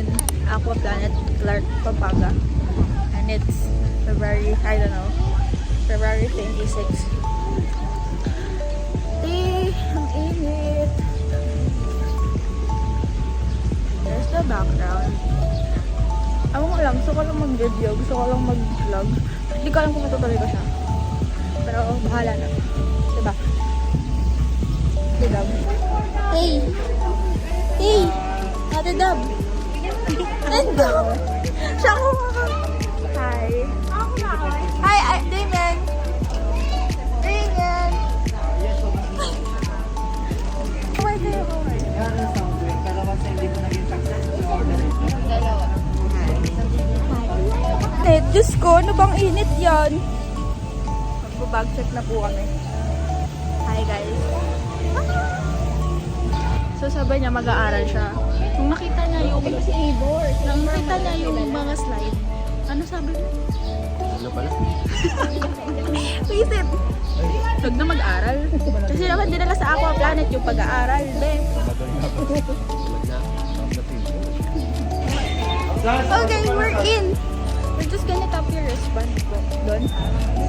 in Aqua Planet, Clark, Pampanga. And it's February, I don't know, February 26. Ang init. There's the background. Ako nga lang, gusto ko lang mag-video, gusto ko lang mag-vlog. Hindi ko alam kung matutuloy ko siya. Pero bahala na. Diba? Ate Dab. Hey! Hey! Ate Dab! Ando! Siya ko mga. Hi! Hi! Damien! Damien! Kaway kayo, kaway. Diyos ko, ano bang init yan? Mag-bag check na po kami. Hi guys. So sabi niya mag-aaral siya. Nung nakita niya yung mga slide, ano sabi niya? Ano pala? Isip! Huwag na mag-aaral. Kasi naman dinala sa Aqua Planet yung pag-aaral. Okay, we're in! We're just gonna tap your wristband po doon.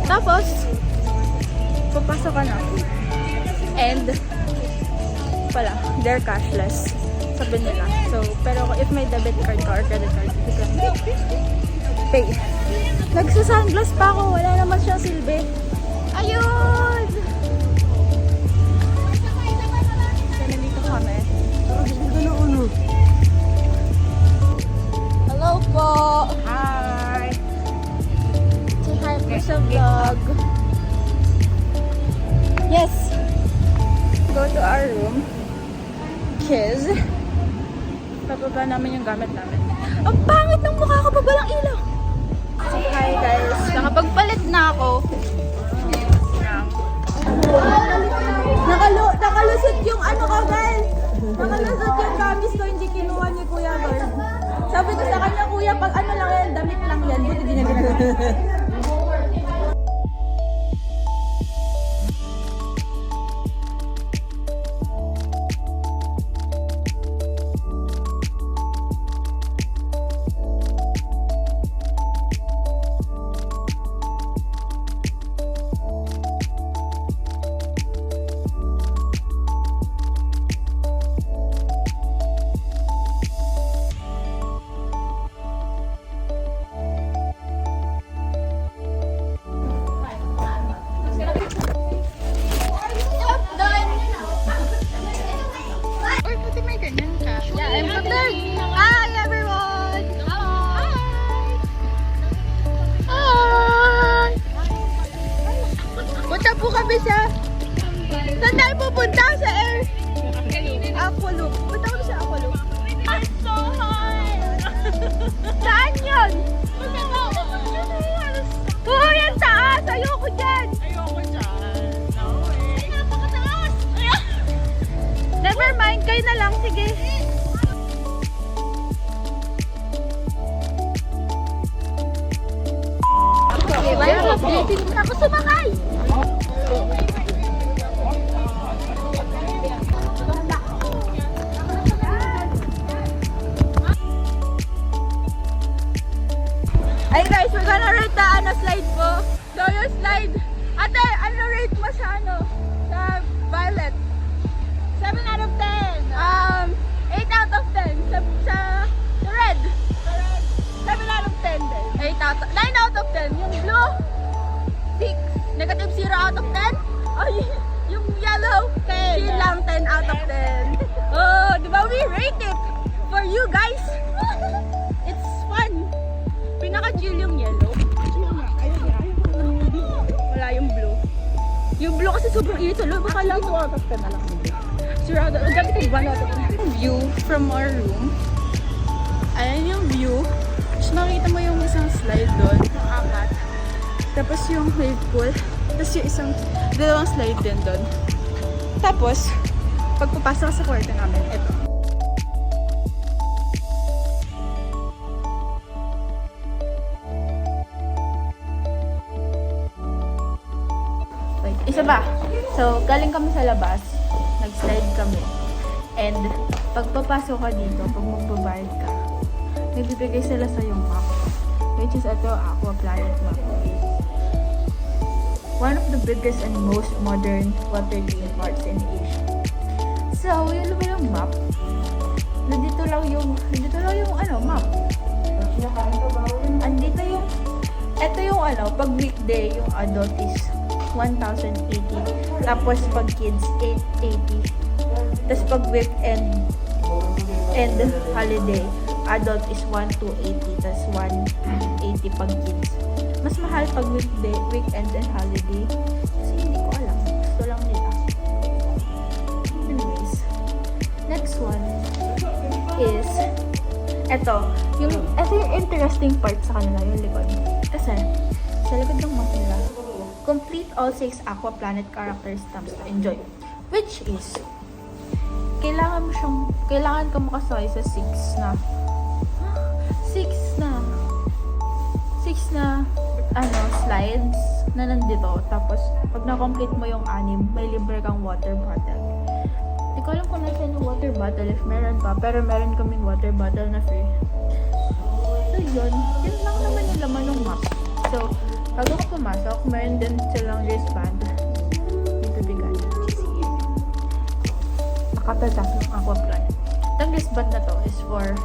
Tapos, papasok ka na. And, pala, they're cashless. Sabi nila. So, pero if may debit card ka or credit card, you can pay. Nagsusunglass pa ako. Wala naman siyang silbi. Ayun! So, nandito kami. Hello po! Hi! Say hi po sa vlog. Yes! Go to our room. Kiss. Papaba namin yung gamit namin. Ang pangit ng mukha ko, babalang ilaw! So, hi guys. Nakapagpalit na ako. Nakalusot yung ano ko guys. Nakalusot yung kamis ko, hindi kinuha ni Kuya Bird. Sabi ko sa kanya, Kuya, pag ano lang yan, damit lang yan. Buti di niya ginagawa. Saan tayo pupunta? Sa air? Aqualoop. Punta ko sa Aqualoop. I'm so hot! Saan yun? Oo, yan taas! Ayoko dyan! Ayoko dyan. No way. Napakataas! Never mind, kayo na lang. Sige. Okay, why are you ako sumakay? Ay guys, we're gonna rate the slide po. So yung slide, ate, ano rate mo sa sa Violet? 7 out of 10. 8 out of 10. Sa Red? 7 out of 10 din. 9 out of 10. Yung blue? 6. Negative 0 out of 10? Oh, yung yellow? 10. Chill lang, 10 out of 10. Oh, di ba we rate it for you guys? It's fun. Pinaka-chill yung yellow. Wala yung blue. Yung blue kasi sobrang init sa loob. Baka lang 2 out of 10 na lang. Sure out of 10. Gamit yung 1 out of 10. View from our room. Ayan yung view. Tapos makikita mo yung isang slide doon. Apat. Tapos yung wave pool. Tapos yung isang dalawang slide din doon. Tapos, pagpapasok sa kwarto namin, ito. Isa ba? So, galing kami sa labas. Nag-slide kami. And, pag papasok ka dito, pag magbabayad ka, nagbibigay sila sa yung map. Which is ito, Aqua Planet map. One of the biggest and most modern water theme parks in Asia. So, yun naman yung map. Nandito lang yung map. Andito yung, ito yung pag weekday, yung adult is 1,080. Tapos pag kids, 880. Tapos pag weekend and holiday, adult is 1,280. Tapos 180 pag kids. Mas mahal pag weekday, weekend and holiday. Kasi hindi ko alam. Gusto lang nila. Anyways, next one is ito yung interesting part sa kanila, yung likod. Kasi sa likod ng map nila, complete all 6 Aqua Planet character stamps to enjoy. Which is, kailangan ka makasakay sa 6 na slides na nandito. Tapos, pag na-complete mo yung 6, may libre kang water bottle. Hindi ko alam kung nasa yung water bottle, if meron pa. Pero meron kaming water bottle na free. So, yun lang naman yung laman ng map. So, bago ko pumasok, meron din silang wristband. Dito bigay. Nakatatak ng Aqua Planet. Ang wristband na to is for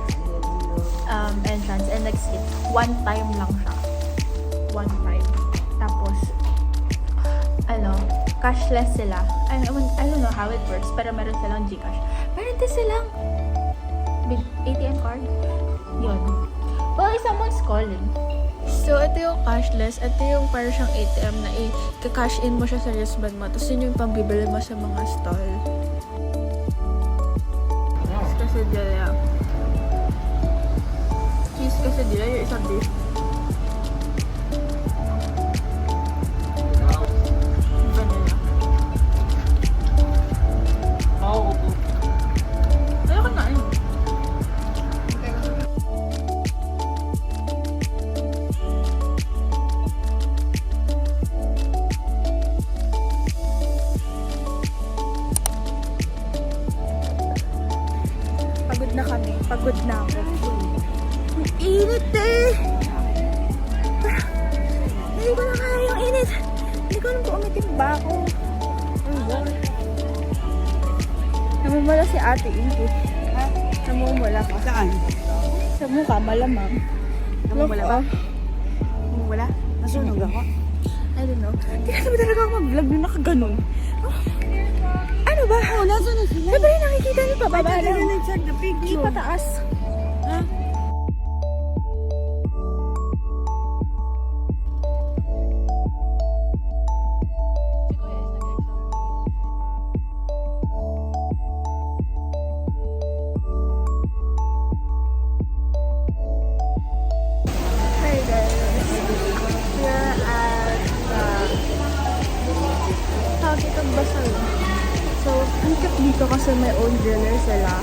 entrance and exit. One time lang siya. One time. Tapos, cashless sila. I don't know how it works, pero meron silang Gcash. Meron din silang big ATM card. Yun. Well, someone's calling. So, ito yung cashless. Ito yung parang siyang ATM na i-cash in mo siya sa wristband mo. Tapos yun yung pambibili mo sa mga stall. Quesadilla. Cheese quesadilla, yung isang beef. Vanilla. Ayoko na yun. Pagod na kami. Pagod na ako. Ang init eh! Hindi ko na kaya yung init. Hindi ko alam kung umitim ba ako. Oh God. Namumula si ate Inky. Ha? Namumula ka. Saan? Sa mukha, malamang. Namumula ba? Look, Namumula? Nasunog ako? I don't know. Hindi kasi ba talaga ako mag-vlog na nakaganon? Ano ba? Oh, nasa na sila? Sabi rin nakikita niyo pa, baba I lang. didn't check the Hindi picture. pataas. Ha? Hi guys. We're at Tawag itong Basal. So, ang cute dito kasi may own driller sila.